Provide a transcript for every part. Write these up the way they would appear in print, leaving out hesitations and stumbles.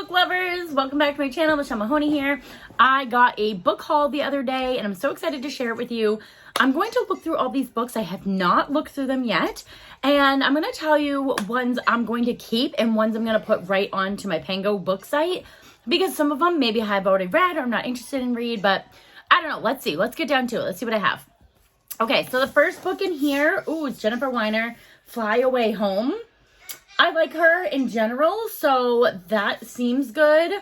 book lovers, welcome back to my channel. Michelle Mahoney here. I got a book haul the other day and I'm so excited to share it with you. I'm going to look through all these books. I have not looked through them yet, and I'm going to tell you ones I'm going to keep and ones I'm going to put right onto my Pango book site, because some of them maybe I've already read or I'm not interested in read, but I don't know. Let's see. Let's get down to it. Let's see what I have. Okay, so the first book in here, it's Jennifer Weiner, Fly Away Home. I like her in general, so that seems good.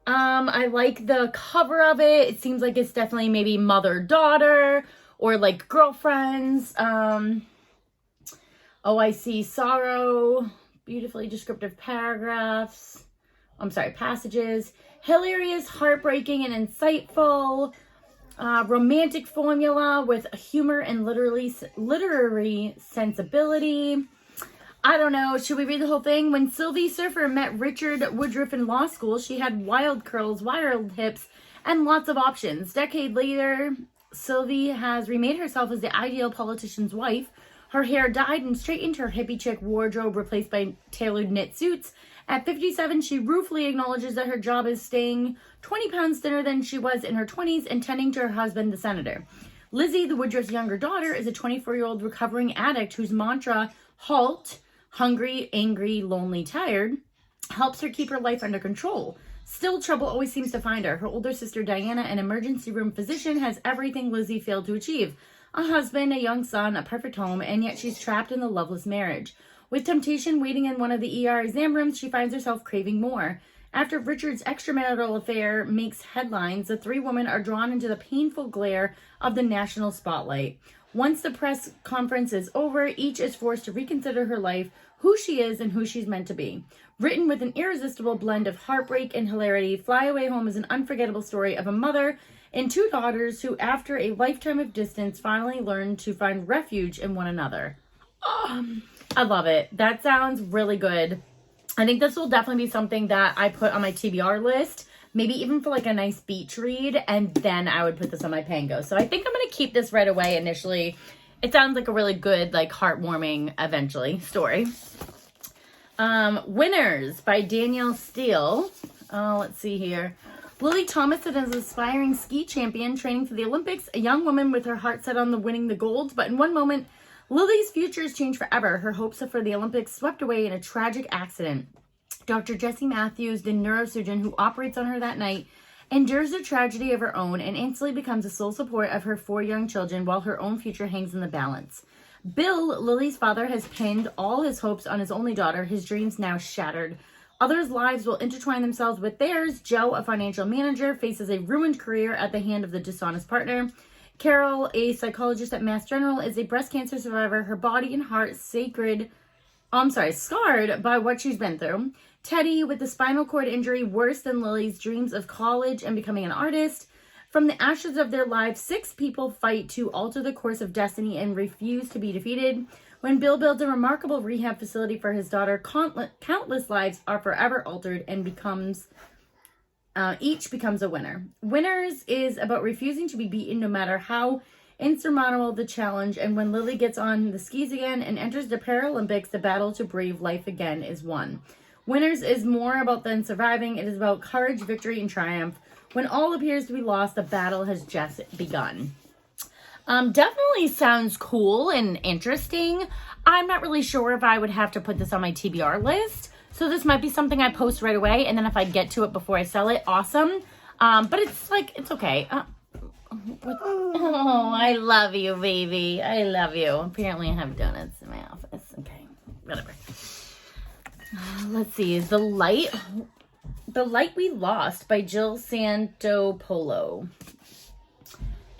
I like the cover of it. It seems like it's definitely maybe mother-daughter or like girlfriends. I see sorrow, beautifully descriptive paragraphs. Passages. Hilarious, heartbreaking, and insightful. Romantic formula with humor and literary sensibility. I don't know. Should we read the whole thing? When Sylvie Surfer met Richard Woodruff in law school, she had wild curls, wild hips, and lots of options. Decade later, Sylvie has remade herself as the ideal politician's wife. Her hair dyed and straightened, her hippie chick wardrobe replaced by tailored knit suits. At 57, she ruefully acknowledges that her job is staying 20 pounds thinner than she was in her 20s and tending to her husband, the senator. Lizzie, the Woodruff's younger daughter, is a 24-year-old recovering addict whose mantra, halt, hungry, angry, lonely, tired, helps her keep her life under control. Still, trouble always seems to find her. Her older sister, Diana, an emergency room physician, has everything Lizzie failed to achieve. A husband, a young son, a perfect home, and yet she's trapped in the loveless marriage. With temptation waiting in one of the ER exam rooms, she finds herself craving more. After Richard's extramarital affair makes headlines, the three women are drawn into the painful glare of the national spotlight. Once the press conference is over, each is forced to reconsider her life, who she is, and who she's meant to be. Written with an irresistible blend of heartbreak and hilarity, Fly Away Home is an unforgettable story of a mother and two daughters who, after a lifetime of distance, finally learn to find refuge in one another. I love it. That sounds really good. I think this will definitely be something that I put on my TBR list, maybe even for like a nice beach read, and then I would put this on my Pango. So I think I'm going to keep this right away initially. It sounds like a really good, like heartwarming, eventually, story. Winners by Danielle Steele. Let's see here. Lily Thomas is an aspiring ski champion training for the Olympics, a young woman with her heart set on winning the gold, but in one moment, Lily's future is changed forever. Her hopes for the Olympics swept away in a tragic accident. Dr. Jessie Matthews, the neurosurgeon who operates on her that night, endures a tragedy of her own and instantly becomes the sole support of her 4 young children while her own future hangs in the balance. Bill, Lily's father, has pinned all his hopes on his only daughter, his dreams now shattered. Others' lives will intertwine themselves with theirs. Joe, a financial manager, faces a ruined career at the hand of the dishonest partner. Carol, a psychologist at Mass General, is a breast cancer survivor, her body and heart scarred by what she's been through. Teddy, with the spinal cord injury worse than Lily's, dreams of college and becoming an artist. From the ashes of their lives, 6 people fight to alter the course of destiny and refuse to be defeated. When Bill builds a remarkable rehab facility for his daughter, countless lives are forever altered and each becomes a winner. Winners is about refusing to be beaten no matter how insurmountable the challenge, and when Lily gets on the skis again and enters the Paralympics, the battle to breathe life again is won. Winners is more about than surviving. It is about courage, victory, and triumph. When all appears to be lost, the battle has just begun. Definitely sounds cool and interesting. I'm not really sure if I would have to put this on my TBR list. So this might be something I post right away, and then if I get to it before I sell it, awesome. But it's okay. Oh, I love you, baby. I love you. Apparently I have donuts in my office. Okay, whatever. Let's see. The Light We Lost by Jill Santopolo.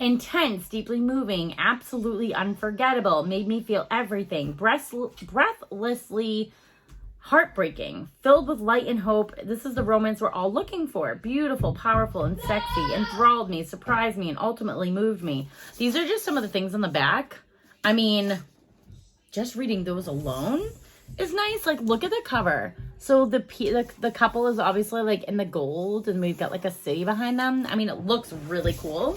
Intense, deeply moving, absolutely unforgettable. Made me feel everything. Breathlessly heartbreaking, filled with light and hope. This is the romance we're all looking for. Beautiful, powerful, and sexy. Enthralled me, surprised me, and ultimately moved me. These are just some of the things on the back. I mean, just reading those alone is nice. Like, look at the cover. So the couple is obviously like in the gold, and we've got like a city behind them. I mean, it looks really cool.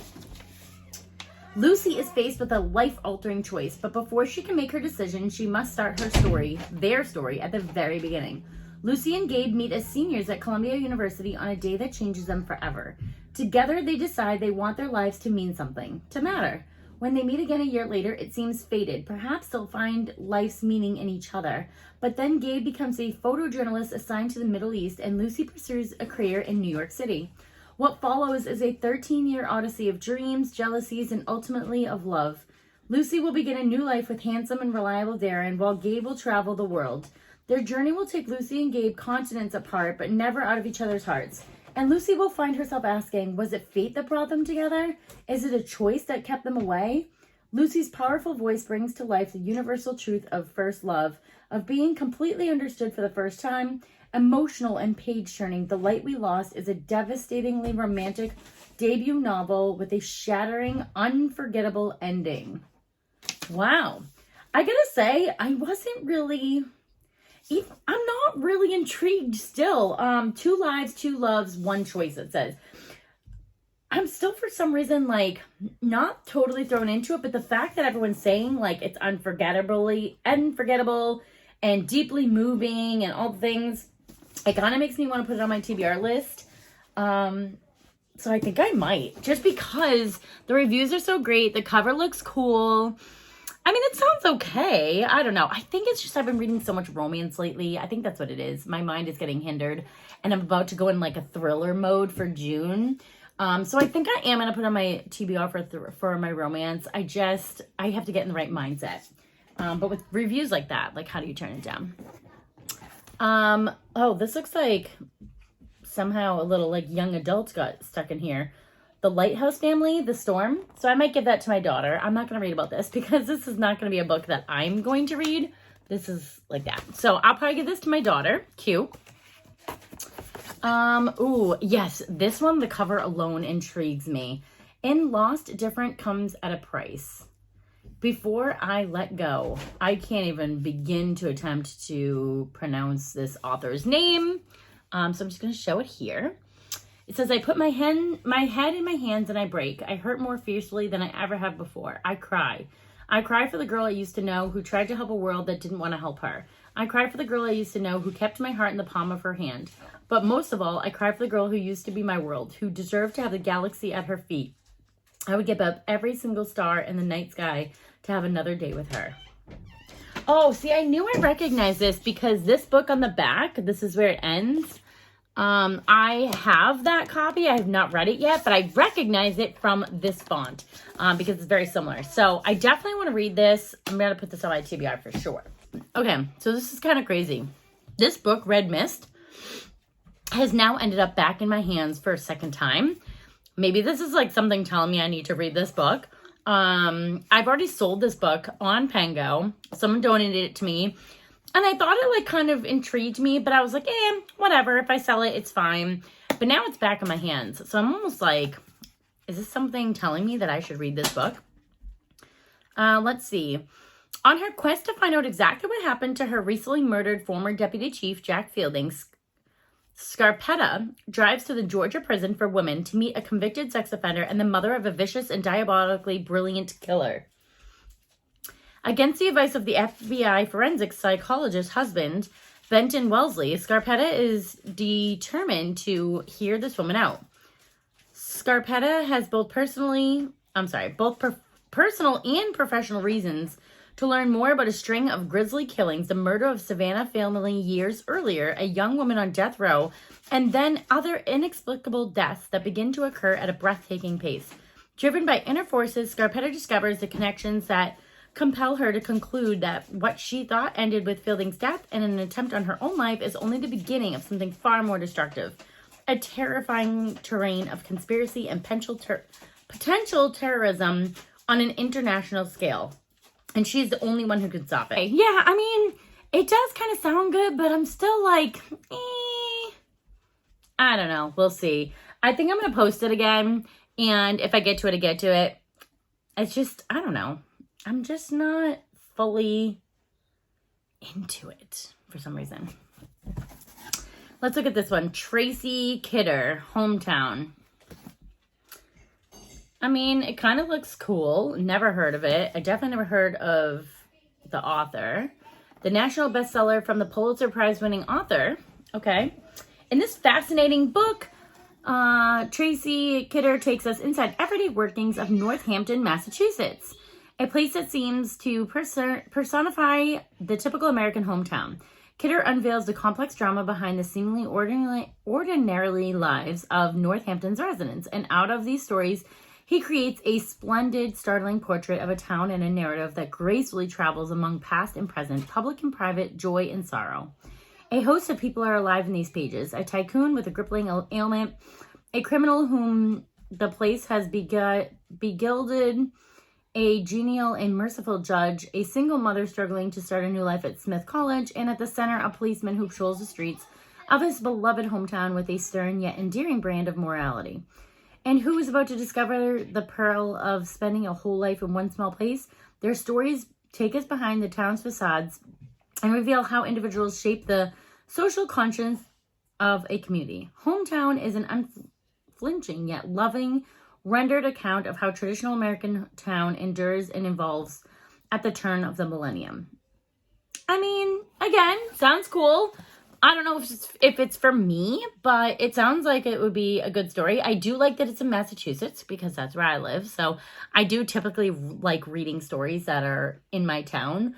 Lucy is faced with a life-altering choice, but before she can make her decision, she must start their story, at the very beginning. Lucy and Gabe meet as seniors at Columbia University on a day that changes them forever. Together, they decide they want their lives to mean something, to matter. When they meet again a year later, it seems fated. Perhaps they'll find life's meaning in each other. But then Gabe becomes a photojournalist assigned to the Middle East, and Lucy pursues a career in New York City. What follows is a 13-year odyssey of dreams, jealousies, and ultimately of love. Lucy will begin a new life with handsome and reliable Darren, while Gabe will travel the world. Their journey will take Lucy and Gabe continents apart, but never out of each other's hearts. And Lucy will find herself asking, was it fate that brought them together? Is it a choice that kept them away? Lucy's powerful voice brings to life the universal truth of first love, of being completely understood for the first time. Emotional and page-turning, The Light We Lost is a devastatingly romantic debut novel with a shattering, unforgettable ending. Wow. I gotta say, I'm not really intrigued still. 2 lives, 2 loves, 1 choice, it says. I'm still, for some reason, like, not totally thrown into it, but the fact that everyone's saying, like, it's unforgettable and deeply moving and all the things, it kind of makes me want to put it on my TBR list. So I think I might, just because the reviews are so great. The cover looks cool. I mean, it sounds okay. I don't know. I think it's just I've been reading so much romance lately. I think that's what it is. My mind is getting hindered, and I'm about to go in like a thriller mode for June. So I think I am going to put on my TBR for my romance. I have to get in the right mindset. But with reviews like that, like, how do you turn it down? Oh, this looks like somehow a little like young adults got stuck in here. The Lighthouse Family, The Storm. So I might give that to my daughter. I'm not going to read about this because this is not going to be a book that I'm going to read. This is like that. So I'll probably give this to my daughter. Cute. Ooh, yes. This one, the cover alone intrigues me. In Lost, different comes at a price. Before I let go, I can't even begin to attempt to pronounce this author's name. So I'm just going to show it here. It says, I put my head in my hands and I break. I hurt more fiercely than I ever have before. I cry. I cry for the girl I used to know who tried to help a world that didn't want to help her. I cry for the girl I used to know who kept my heart in the palm of her hand. But most of all, I cry for the girl who used to be my world, who deserved to have the galaxy at her feet. I would give up every single star in the night sky to have another day with her. Oh, see, I knew I recognized this because this book on the back, this is where it ends. I have that copy. I have not read it yet, but I recognize it from this font because it's very similar. So I definitely want to read this. I'm going to put this on my TBR for sure. Okay, so this is kind of crazy. This book, Red Mist, has now ended up back in my hands for a second time. Maybe this is like something telling me I need to read this book. I've already sold this book on Pengo. Someone donated it to me. And I thought it like kind of intrigued me, but I was like, whatever. If I sell it, it's fine. But now it's back in my hands. So I'm almost like, is this something telling me that I should read this book? Let's see. On her quest to find out exactly what happened to her recently murdered former deputy chief, Jack Fielding, Scarpetta drives to the Georgia prison for women to meet a convicted sex offender and the mother of a vicious and diabolically brilliant killer. Against the advice of the FBI forensic psychologist's husband, Benton Wellesley, Scarpetta is determined to hear this woman out. Scarpetta has both personal and professional reasons to learn more about a string of grisly killings, the murder of Savannah family years earlier, a young woman on death row, and then other inexplicable deaths that begin to occur at a breathtaking pace. Driven by inner forces, Scarpetta discovers the connections that compel her to conclude that what she thought ended with Fielding's death and an attempt on her own life is only the beginning of something far more destructive. A terrifying terrain of conspiracy and potential terrorism on an international scale. And she's the only one who can stop it. Yeah, I mean, it does kind of sound good, but I'm still like, I don't know. We'll see. I think I'm going to post it again. And if I get to it, I get to it. It's just, I don't know. I'm just not fully into it for some reason. Let's look at this one. Tracy Kidder, Hometown. I mean, it kind of looks cool. Never heard of it. I definitely never heard of the author. The national bestseller from the Pulitzer Prize winning author Okay. In this fascinating book, Tracy Kidder takes us inside everyday workings of Northampton, Massachusetts, a place that seems to personify the typical American hometown. Kidder unveils the complex drama behind the seemingly ordinary lives of Northampton's residents, and out of these stories, he creates a splendid, startling portrait of a town and a narrative that gracefully travels among past and present, public and private, joy and sorrow. A host of people are alive in these pages. A tycoon with a crippling ailment, a criminal whom the place has begilded, a genial and merciful judge, a single mother struggling to start a new life at Smith College, and at the center, a policeman who patrols the streets of his beloved hometown with a stern yet endearing brand of morality. And who is about to discover the pearl of spending a whole life in one small place? Their stories take us behind the town's facades and reveal how individuals shape the social conscience of a community. Hometown is an unflinching yet loving rendered account of how traditional American town endures and evolves at the turn of the millennium. I mean, again, sounds cool. I don't know if it's for me, but it sounds like it would be a good story. I do like that it's in Massachusetts because that's where I live. So I do typically like reading stories that are in my town,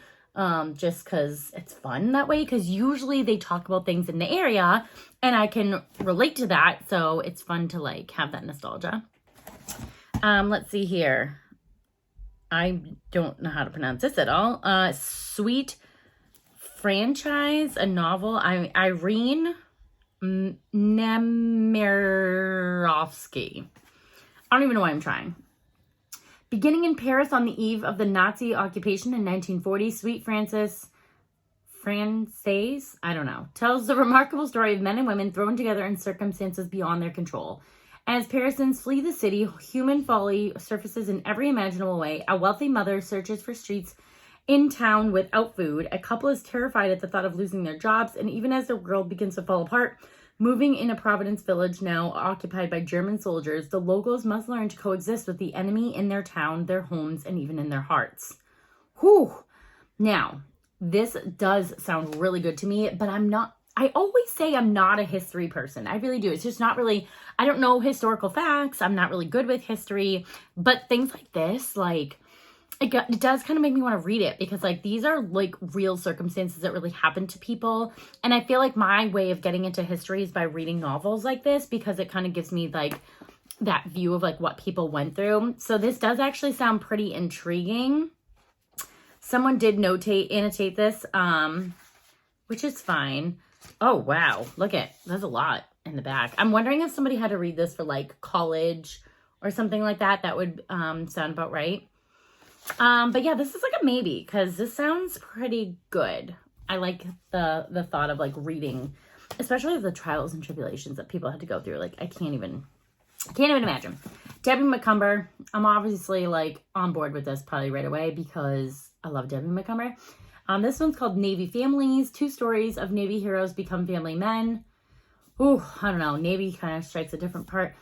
just because it's fun that way. Because usually they talk about things in the area and I can relate to that. So it's fun to like have that nostalgia. Let's see here. I don't know how to pronounce this at all. Sweet Franchise, a novel. Irene Nemirovsky. I don't even know why I'm trying. Beginning in Paris on the eve of the Nazi occupation in 1940, Sweet Francaise, I don't know, tells the remarkable story of men and women thrown together in circumstances beyond their control. As Parisans flee the city, human folly surfaces in every imaginable way. A wealthy mother searches for streets in town without food. A couple is terrified at the thought of losing their jobs, and even as their world begins to fall apart, moving in a Providence village now occupied by German soldiers, the locals must learn to coexist with the enemy in their town, their homes, and even in their hearts. Whew. Now, this does sound really good to me, but I always say I'm not a history person. I really do. It's just not really, I don't know historical facts. I'm not really good with history, but things like this, like, it does kind of make me want to read it because like these are like real circumstances that really happen to people. And I feel like my way of getting into history is by reading novels like this because it kind of gives me like that view of like what people went through. So this does actually sound pretty intriguing. Someone did annotate this, which is fine. Oh, wow. Look at, there's a lot in the back. I'm wondering if somebody had to read this for like college or something like that. That would sound about right. But yeah, this is like a maybe because this sounds pretty good. I like the thought of like reading, especially the trials and tribulations that people had to go through. Like I can't even imagine. Debbie McCumber, I'm obviously like on board with this probably right away because I love Debbie McCumber. This one's called Navy Families. 2 stories of Navy heroes become family men. Ooh, I don't know. Navy kind of strikes a different part.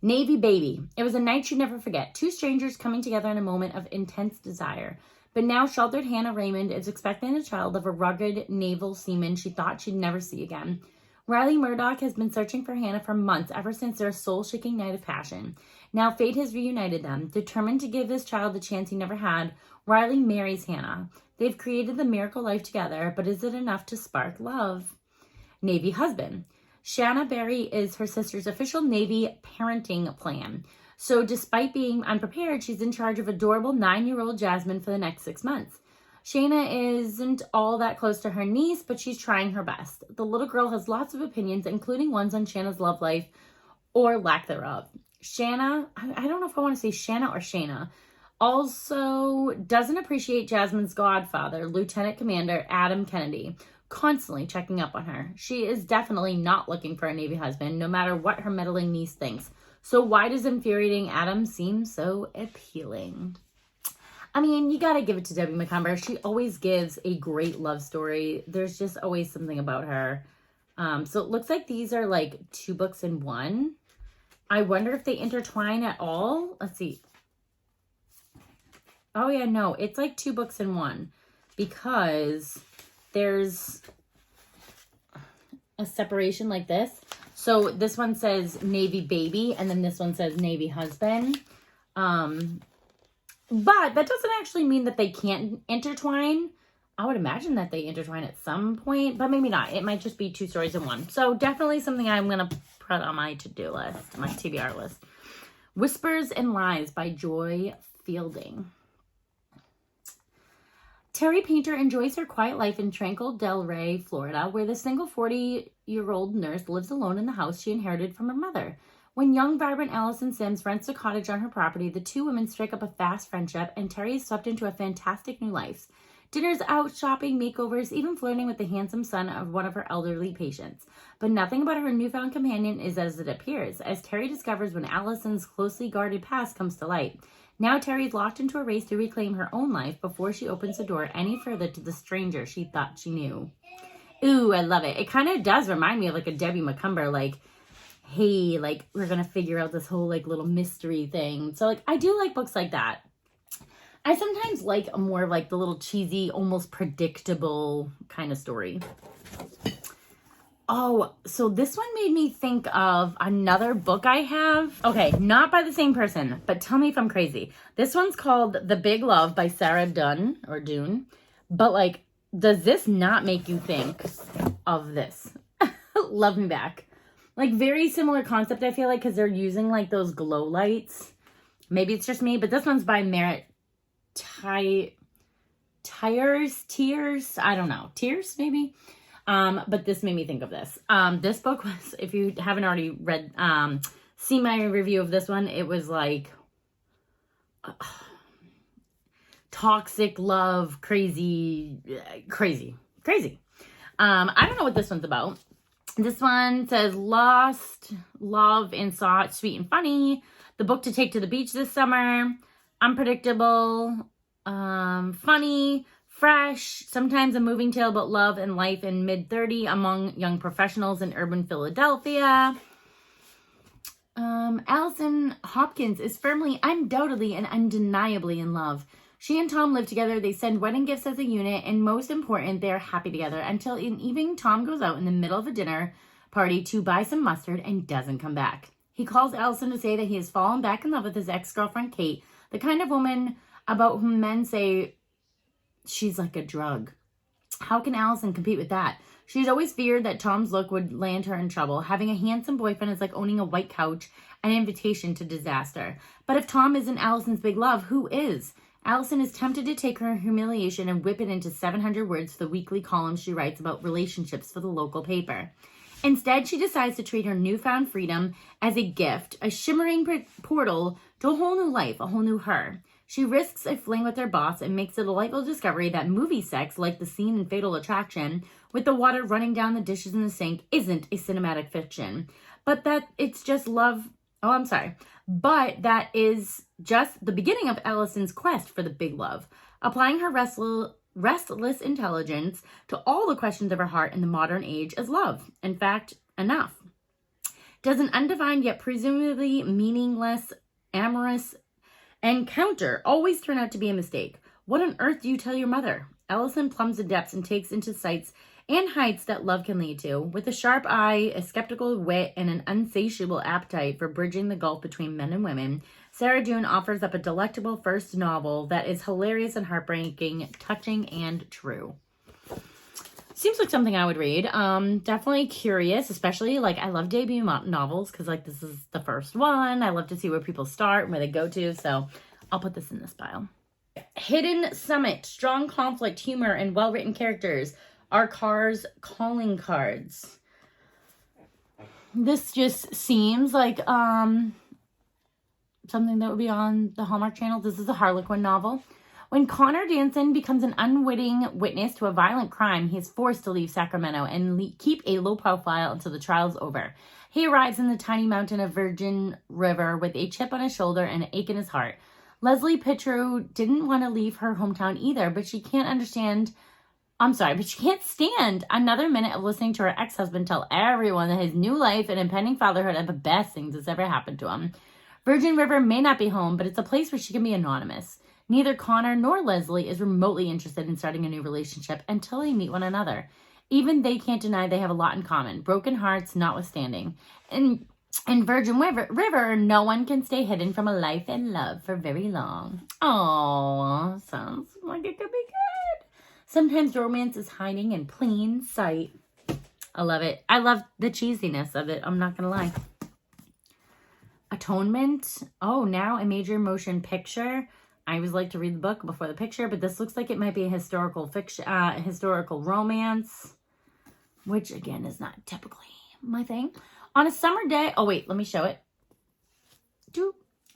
Navy Baby. It was a night she'd never forget. 2 strangers coming together in a moment of intense desire. But now sheltered Hannah Raymond is expecting a child of a rugged naval seaman she thought she'd never see again. Riley Murdoch has been searching for Hannah for months, ever since their soul-shaking night of passion. Now fate has reunited them. Determined to give this child the chance he never had, Riley marries Hannah. They've created the miracle life together, but is it enough to spark love? Navy Husband. Shanna Berry is her sister's official Navy parenting plan. So despite being unprepared, she's in charge of adorable 9-year-old Jasmine for the next 6 months. Shanna isn't all that close to her niece, but she's trying her best. The little girl has lots of opinions, including ones on Shanna's love life or lack thereof. Shanna, I don't know if I want to say Shanna or Shayna, also doesn't appreciate Jasmine's godfather, Lieutenant Commander Adam Kennedy, constantly checking up on her. She is definitely not looking for a Navy husband, no matter what her meddling niece thinks. So why does infuriating Adam seem so appealing? I mean, you gotta give it to Debbie McCumber. She always gives a great love story. There's just always something about her. So it looks like these are like 2 books in one. I wonder if they intertwine at all. Let's see. Oh yeah, no, it's like 2 books in one because there's a separation like this. So this one says Navy baby, and then this one says Navy husband. But that doesn't actually mean that they can't intertwine. I would imagine that they intertwine at some point, but maybe not. It might just be 2 stories in one. So definitely something I'm going to put on my to-do list, my TBR list. Whispers and Lies by Joy Fielding. Terry Painter enjoys her quiet life in tranquil Delray, Florida, where the single 40-year-old nurse lives alone in the house she inherited from her mother. When young, vibrant Allison Sims rents a cottage on her property, the 2 women strike up a fast friendship, and Terry is swept into a fantastic new life. Dinners out, shopping, makeovers, even flirting with the handsome son of one of her elderly patients. But nothing about her newfound companion is as it appears, as Terry discovers when Allison's closely guarded past comes to light. Now Terry's locked into a race to reclaim her own life before she opens the door any further to the stranger she thought she knew. Ooh, I love it. It kind of does remind me of like a Debbie McCumber, like, hey, like, we're going to figure out this whole like little mystery thing. So like, I do like books like that. I sometimes like a more like the little cheesy, almost predictable kind of story. Oh, so this one made me think of another book I have. Okay, not by the same person, but tell me if I'm crazy. This one's called The Big Love by Sarah Dunn, or Dune. But like, does this not make you think of this? Love Me Back. Like, very similar concept, I feel like, because they're using like those glow lights. Maybe it's just me, but this one's by Merritt Tears, I don't know, Tears maybe. But this made me think of this. This book was, if you haven't already read, seen my review of this one, it was like toxic love, crazy. I don't know what this one's about. This one says lost, love, and sought, sweet and funny. The book to take to the beach this summer. Unpredictable, funny, fresh, sometimes a moving tale about love and life in mid-30 among young professionals in urban Philadelphia. Allison Hopkins is firmly, undoubtedly, and undeniably in love. She and Tom live together, they send wedding gifts as a unit, and most important, they are happy together until an evening Tom goes out in the middle of a dinner party to buy some mustard and doesn't come back. He calls Allison to say that he has fallen back in love with his ex-girlfriend, Kate, the kind of woman about whom men say she's like a drug. How can Allison compete with that? She's always feared that Tom's look would land her in trouble. Having a handsome boyfriend is like owning a white couch, an invitation to disaster. But if Tom isn't Allison's big love, who is? Allison is tempted to take her humiliation and whip it into 700 words for the weekly column she writes about relationships for the local paper. Instead, she decides to treat her newfound freedom as a gift, a shimmering portal to a whole new life, a whole new her. She risks a fling with her boss and makes a delightful discovery that movie sex, like the scene in Fatal Attraction, with the water running down the dishes in the sink, isn't a cinematic fiction. But that it's just love. But that is just the beginning of Allison's quest for the big love, applying her restless intelligence to all the questions of her heart in the modern age as love. In fact, enough. Does an undefined yet presumably meaningless amorous encounter always turn out to be a mistake? What on earth do you tell your mother? Allison plumbs the depths and takes into sights and heights that love can lead to. With a sharp eye, a skeptical wit, and an insatiable appetite for bridging the gulf between men and women, Sarah Dune offers up a delectable first novel that is hilarious and heartbreaking, touching, and true. Seems like something I would read. Definitely curious, especially, like, I love debut novels because, like, this is the first one. I love to see where people start and where they go to, so I'll put this in this pile. Hidden Summit, strong conflict, humor, and well-written characters are Carr's calling cards. This just seems like something that would be on the Hallmark Channel. This is a Harlequin novel. When Connor Danson becomes an unwitting witness to a violent crime, he is forced to leave Sacramento and keep a low profile until the trial's over. He arrives in the tiny mountain of Virgin River with a chip on his shoulder and an ache in his heart. Leslie Pitreau didn't want to leave her hometown either, but she can't stand another minute of listening to her ex-husband tell everyone that his new life and impending fatherhood are the best things that's ever happened to him. Virgin River may not be home, but it's a place where she can be anonymous. Neither Connor nor Leslie is remotely interested in starting a new relationship until they meet one another. Even they can't deny they have a lot in common, broken hearts notwithstanding. In Virgin River, no one can stay hidden from a life in love for very long. Oh, sounds like it could be good. Sometimes romance is hiding in plain sight. I love it. I love the cheesiness of it. I'm not going to lie. Atonement. Oh, now a major motion picture. I always like to read the book before the picture, but this looks like it might be a historical fiction, historical romance, which again is not typically my thing. On a summer day, oh wait, let me show it.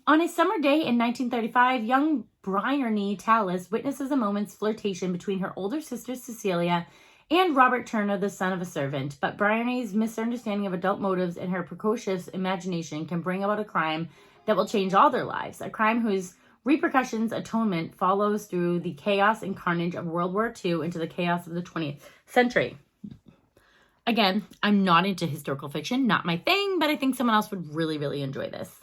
On a summer day in 1935, young Bryony Tallis witnesses a moment's flirtation between her older sister Cecilia and Robert Turner, the son of a servant. But Bryony's misunderstanding of adult motives and her precocious imagination can bring about a crime that will change all their lives. A crime whose repercussions atonement follows through the chaos and carnage of World War II into the chaos of the 20th century. Again, I'm not into historical fiction, not my thing, but I think someone else would really, really enjoy this.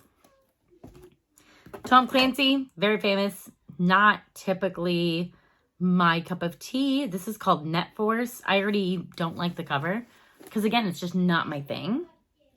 Tom Clancy, very famous, not typically my cup of tea. This is called Net Force. I already don't like the cover because, again, it's just not my thing.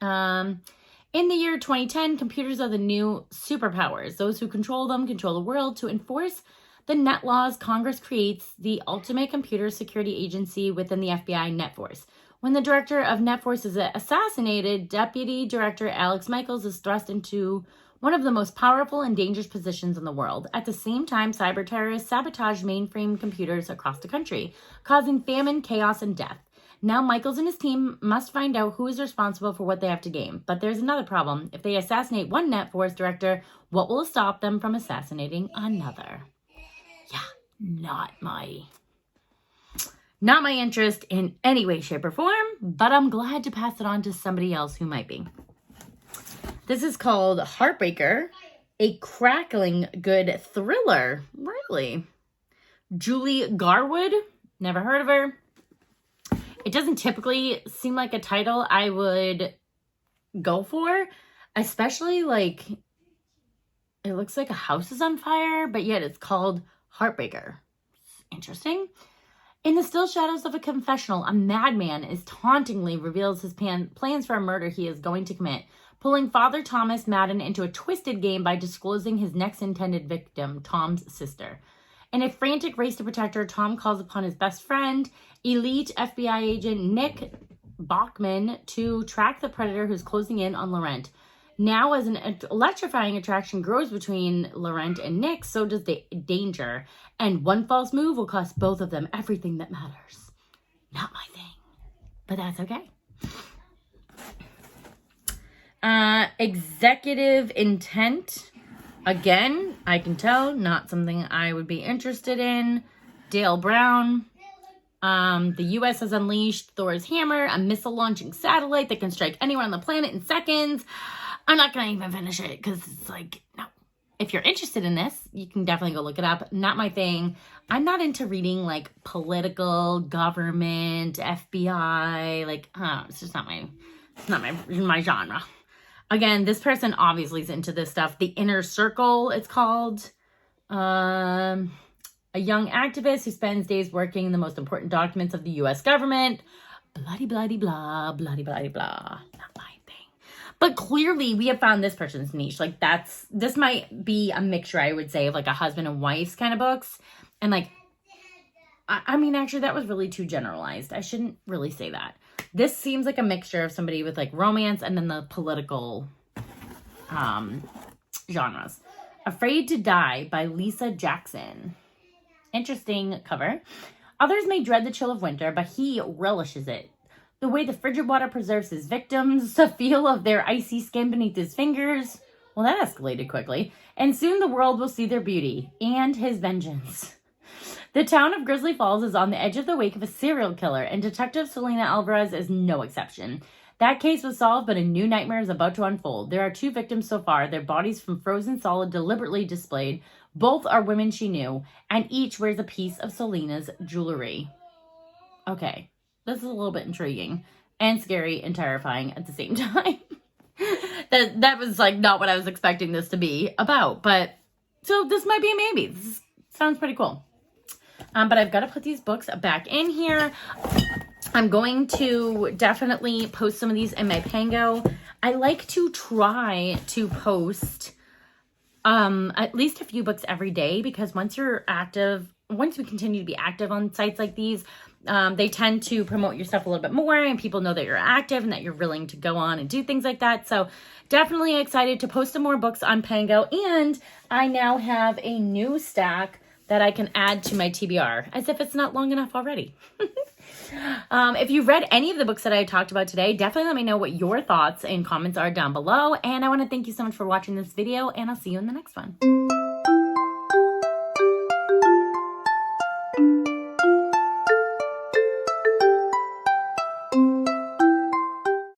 In the year 2010, computers are the new superpowers. Those who control them control the world. To enforce the net laws, Congress creates the ultimate computer security agency within the FBI, NetForce. When the director of NetForce is assassinated, Deputy Director Alex Michaels is thrust into one of the most powerful and dangerous positions in the world. At the same time, cyber terrorists sabotage mainframe computers across the country, causing famine, chaos, and death. Now Michaels and his team must find out who is responsible for what they have to gain. But there's another problem. If they assassinate one NetForce director, what will stop them from assassinating another? Yeah, not my interest in any way, shape, or form, but I'm glad to pass it on to somebody else who might be. This is called Heartbreaker, a crackling good thriller. Really? Julie Garwood, never heard of her. It doesn't typically seem like a title I would go for, especially like it looks like a house is on fire, but yet it's called Heartbreaker. Interesting. In the still shadows of a confessional, a madman is tauntingly reveals his plans for a murder he is going to commit, pulling Father Thomas Madden into a twisted game by disclosing his next intended victim, Tom's sister. In a frantic race to protect her, Tom calls upon his best friend, elite FBI agent Nick Bachman, to track the predator who's closing in on Laurent. Now, as an electrifying attraction grows between Laurent and Nick, so does the danger. And one false move will cost both of them everything that matters. Not my thing, but that's okay. Executive Intent. Again, I can tell, not something I would be interested in. Dale Brown. The U.S. has unleashed Thor's hammer, a missile-launching satellite that can strike anyone on the planet in seconds. I'm not going to even finish it because it's like, no. If you're interested in this, you can definitely go look it up. Not my thing. I'm not into reading like political, government, FBI. Like, it's just not my genre. Again, this person obviously is into this stuff. The Inner Circle, it's called. A young activist who spends days working the most important documents of the U.S. government. Blah-de-blah-de-blah, blah-de-blah-de-blah. Not my thing. But clearly, we have found this person's niche. Like, this might be a mixture, I would say, of like a husband and wife's kind of books. And like, I mean, actually, that was really too generalized. I shouldn't really say that. This seems like a mixture of somebody with like romance and then the political genres. Afraid to Die by Lisa Jackson. Interesting cover. Others may dread the chill of winter, but he relishes it. The way the frigid water preserves his victims, the feel of their icy skin beneath his fingers. Well, that escalated quickly. And soon the world will see their beauty and his vengeance. The town of Grizzly Falls is on the edge of the wake of a serial killer, and Detective Selena Alvarez is no exception. That case was solved, but a new nightmare is about to unfold. There are 2 victims so far, their bodies from frozen solid deliberately displayed. Both are women she knew, and each wears a piece of Selena's jewelry. Okay, this is a little bit intriguing and scary and terrifying at the same time. that was like not what I was expecting this to be about, but So this might be a maybe. This sounds pretty cool. But I've got to put these books back in here. I'm going to definitely post some of these in my Pango. I like to try to post at least a few books every day, because once we continue to be active on sites like these, they tend to promote your stuff a little bit more, and people know that you're active and that you're willing to go on and do things like that. So definitely excited to post some more books on Pango. And I now have a new stack that I can add to my TBR, as if it's not long enough already. If you've read any of the books that I talked about today, definitely let me know what your thoughts and comments are down below. And I want to thank you so much for watching this video, and I'll see you in the next one.